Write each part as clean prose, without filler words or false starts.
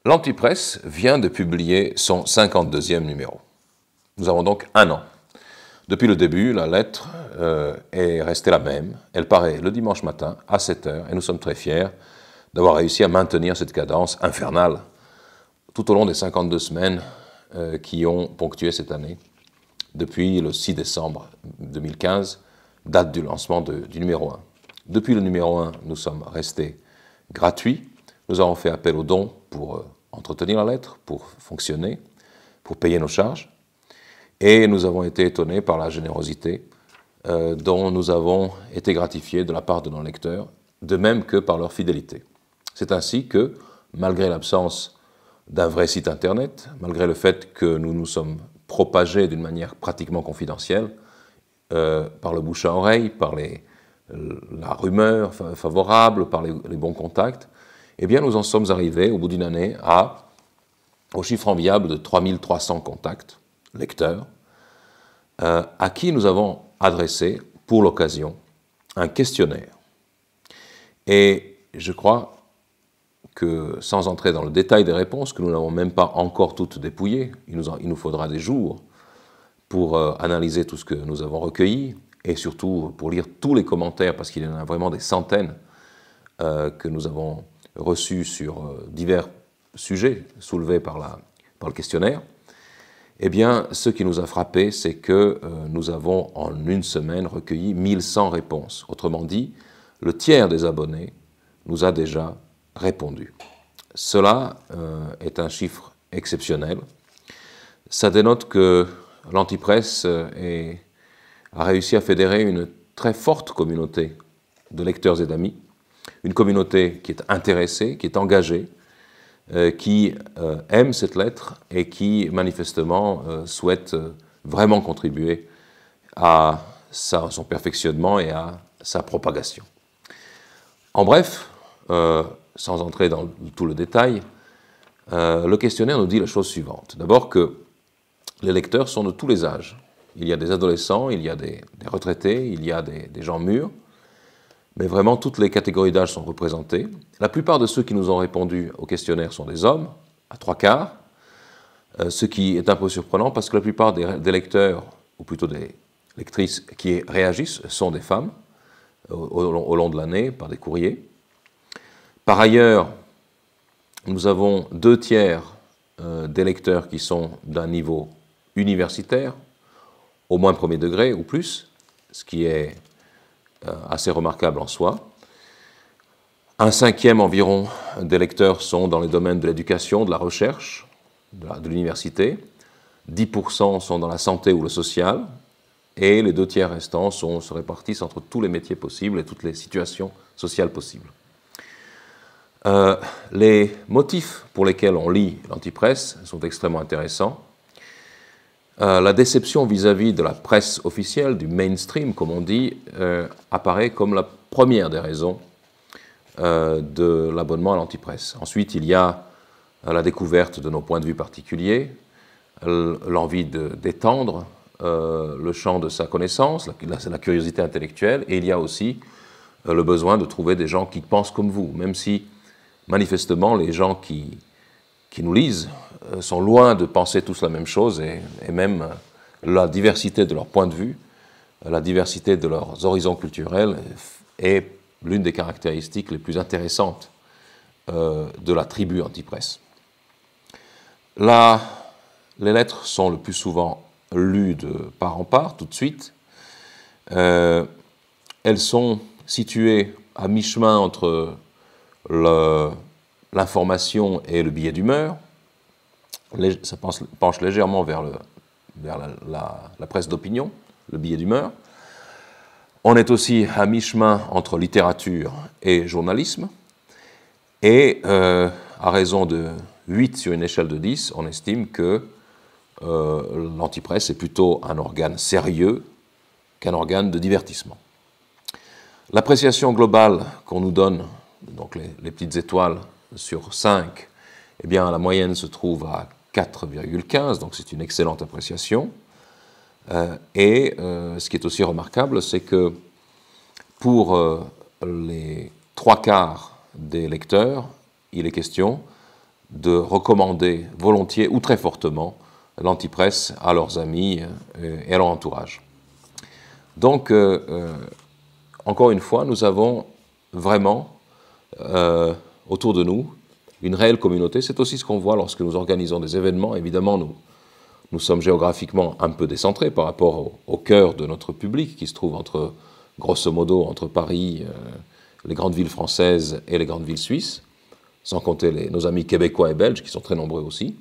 L'Antipresse vient de publier son 52e numéro. Nous avons donc un an. Depuis le début, la lettre est restée la même. Elle paraît le dimanche matin à 7 h et nous sommes très fiers d'avoir réussi à maintenir cette cadence infernale tout au long des 52 semaines qui ont ponctué cette année, depuis le 6 décembre 2015, date du lancement du numéro 1. Depuis le numéro 1, nous sommes restés gratuits. Nous avons fait appel aux dons pour entretenir la lettre, pour fonctionner, pour payer nos charges. Et nous avons été étonnés par la générosité dont nous avons été gratifiés de la part de nos lecteurs, de même que par leur fidélité. C'est ainsi que, malgré l'absence d'un vrai site internet, malgré le fait que nous nous sommes propagés d'une manière pratiquement confidentielle, par le bouche à oreille, par la rumeur favorable, par les bons contacts, eh bien nous en sommes arrivés, au bout d'une année, au chiffre enviable de 3300 contacts, lecteurs, à qui nous avons adressé, pour l'occasion, un questionnaire. Et je crois que, sans entrer dans le détail des réponses, que nous n'avons même pas encore toutes dépouillées, il nous faudra des jours pour analyser tout ce que nous avons recueilli, et surtout pour lire tous les commentaires, parce qu'il y en a vraiment des centaines que nous avons reçus sur divers sujets soulevés par le questionnaire. Eh bien, ce qui nous a frappé, c'est que nous avons en une semaine recueilli 1100 réponses. Autrement dit, le tiers des abonnés nous a déjà répondu. Cela est un chiffre exceptionnel. Ça dénote que l'Antipresse a réussi à fédérer une très forte communauté de lecteurs et d'amis, une communauté qui est intéressée, qui est engagée, qui aime cette lettre et qui manifestement souhaite vraiment contribuer à son perfectionnement et à sa propagation. En bref, sans entrer dans tout le détail, le questionnaire nous dit la chose suivante. D'abord que les lecteurs sont de tous les âges. Il y a des adolescents, il y a des retraités, il y a des gens mûrs, mais vraiment toutes les catégories d'âge sont représentées. La plupart de ceux qui nous ont répondu au questionnaire sont des hommes, à 3/4, ce qui est un peu surprenant parce que la plupart des lecteurs, ou plutôt des lectrices qui réagissent, sont des femmes au long de l'année par des courriers. Par ailleurs, nous avons 2/3 des lecteurs qui sont d'un niveau universitaire, au moins premier degré ou plus, ce qui est assez remarquable en soi. 1/5 environ des lecteurs sont dans les domaines de l'éducation, de la recherche, de l'université. 10% sont dans la santé ou le social. Et les 2/3 restants se répartissent entre tous les métiers possibles et toutes les situations sociales possibles. Les motifs pour lesquels on lit l'Antipresse sont extrêmement intéressants. La déception vis-à-vis de la presse officielle, du mainstream, comme on dit, apparaît comme la première des raisons de l'abonnement à l'Antipresse. Ensuite, il y a la découverte de nos points de vue particuliers, l'envie d'étendre le champ de sa connaissance, la curiosité intellectuelle, et il y a aussi le besoin de trouver des gens qui pensent comme vous, même si, manifestement, les gens qui nous lisent sont loin de penser tous la même chose et même la diversité de leurs points de vue, la diversité de leurs horizons culturels est l'une des caractéristiques les plus intéressantes de la tribu Antipresse. Les lettres sont le plus souvent lues de part en part, tout de suite. Elles sont situées à mi-chemin entre l'information et le billet d'humeur. Ça penche légèrement vers la presse d'opinion, le billet d'humeur. On est aussi à mi-chemin entre littérature et journalisme. Et à raison de 8 sur une échelle de 10, on estime que l'Antipresse est plutôt un organe sérieux qu'un organe de divertissement. L'appréciation globale qu'on nous donne, donc les petites étoiles sur 5, eh bien la moyenne se trouve à 4,15, donc c'est une excellente appréciation. Et ce qui est aussi remarquable, c'est que pour les 3/4 des lecteurs, il est question de recommander volontiers ou très fortement l'antipresse à leurs amis et à leur entourage. Donc, encore une fois, nous avons vraiment autour de nous une réelle communauté. C'est aussi ce qu'on voit lorsque nous organisons des événements. Évidemment, nous sommes géographiquement un peu décentrés par rapport au cœur de notre public qui se trouve grosso modo entre Paris, les grandes villes françaises et les grandes villes suisses, sans compter nos amis québécois et belges qui sont très nombreux aussi,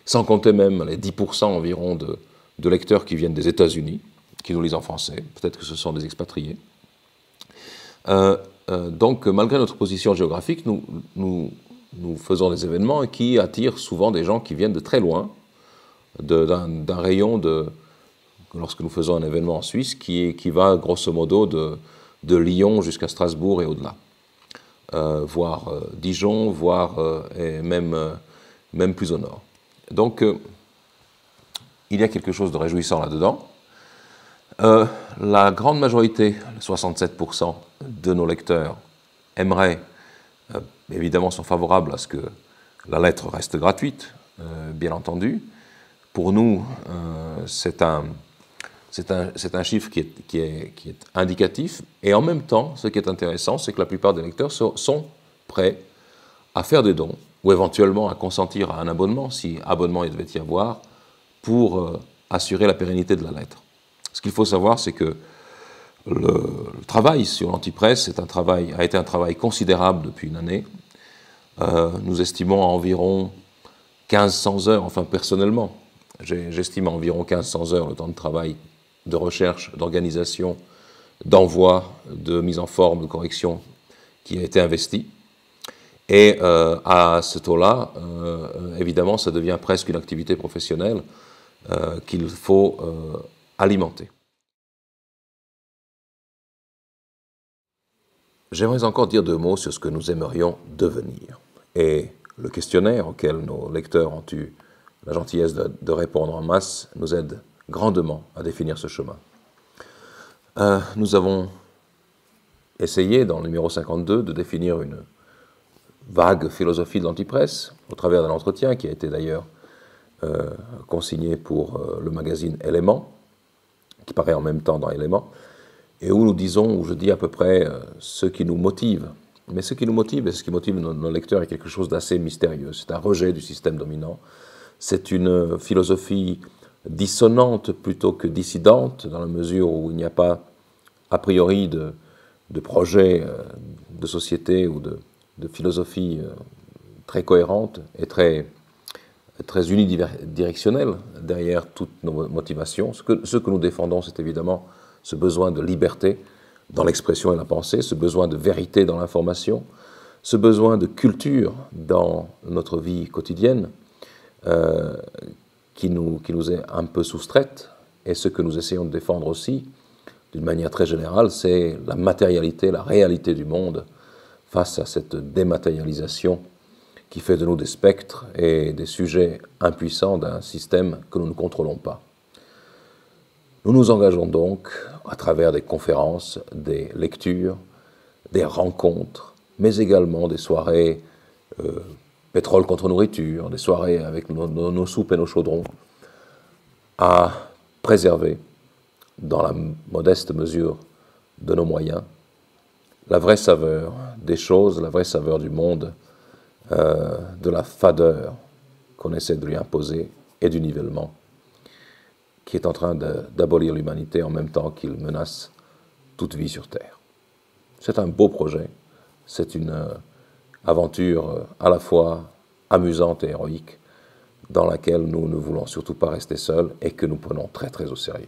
sans compter même les 10% environ de lecteurs qui viennent des États-Unis, qui nous lisent en français. Peut-être que ce sont des expatriés. Donc, malgré notre position géographique, nous faisons des événements qui attirent souvent des gens qui viennent de très loin, d'un rayon lorsque nous faisons un événement en Suisse, qui va grosso modo de Lyon jusqu'à Strasbourg et au-delà, voire Dijon, voire et même plus au nord. Donc, il y a quelque chose de réjouissant là-dedans. La grande majorité, 67% de nos lecteurs, aimeraient, évidemment sont favorables à ce que la lettre reste gratuite, bien entendu. Pour nous, c'est un chiffre qui est indicatif, et en même temps, ce qui est intéressant, c'est que la plupart des lecteurs sont prêts à faire des dons, ou éventuellement à consentir à un abonnement, si abonnement il devait y avoir, pour assurer la pérennité de la lettre. Ce qu'il faut savoir, c'est que le travail sur l'antipresse a été un travail considérable depuis une année. Nous estimons à environ 1500 heures, enfin personnellement, j'estime à environ 1500 heures le temps de travail, de recherche, d'organisation, d'envoi, de mise en forme, de correction qui a été investi. Et à ce taux-là, évidemment, ça devient presque une activité professionnelle qu'il faut alimenter. J'aimerais encore dire 2 mots sur ce que nous aimerions devenir. Et le questionnaire auquel nos lecteurs ont eu la gentillesse de répondre en masse nous aide grandement à définir ce chemin. Nous avons essayé, dans le numéro 52, de définir une vague philosophie de l'antipresse, au travers d'un entretien qui a été d'ailleurs consigné pour le magazine Éléments, qui paraît en même temps dans Éléments, et où nous disons, où je dis à peu près ce qui nous motive. Mais ce qui nous motive et ce qui motive nos lecteurs est quelque chose d'assez mystérieux. C'est un rejet du système dominant. C'est une philosophie dissonante plutôt que dissidente, dans la mesure où il n'y a pas, a priori, de projet de société ou de philosophie très cohérente et très unidirectionnelle derrière toutes nos motivations. Ce que nous défendons, c'est évidemment ce besoin de liberté dans l'expression et la pensée, ce besoin de vérité dans l'information, ce besoin de culture dans notre vie quotidienne, qui nous est un peu soustraite, et ce que nous essayons de défendre aussi, d'une manière très générale, c'est la matérialité, la réalité du monde face à cette dématérialisation qui fait de nous des spectres et des sujets impuissants d'un système que nous ne contrôlons pas. Nous nous engageons donc, à travers des conférences, des lectures, des rencontres, mais également des soirées pétrole contre nourriture, des soirées avec nos soupes et nos chaudrons, à préserver, dans la modeste mesure de nos moyens, la vraie saveur des choses, la vraie saveur du monde, de la fadeur qu'on essaie de lui imposer et du nivellement qui est en train d'abolir l'humanité en même temps qu'il menace toute vie sur Terre. C'est un beau projet, c'est une aventure à la fois amusante et héroïque dans laquelle nous ne voulons surtout pas rester seuls et que nous prenons très très au sérieux.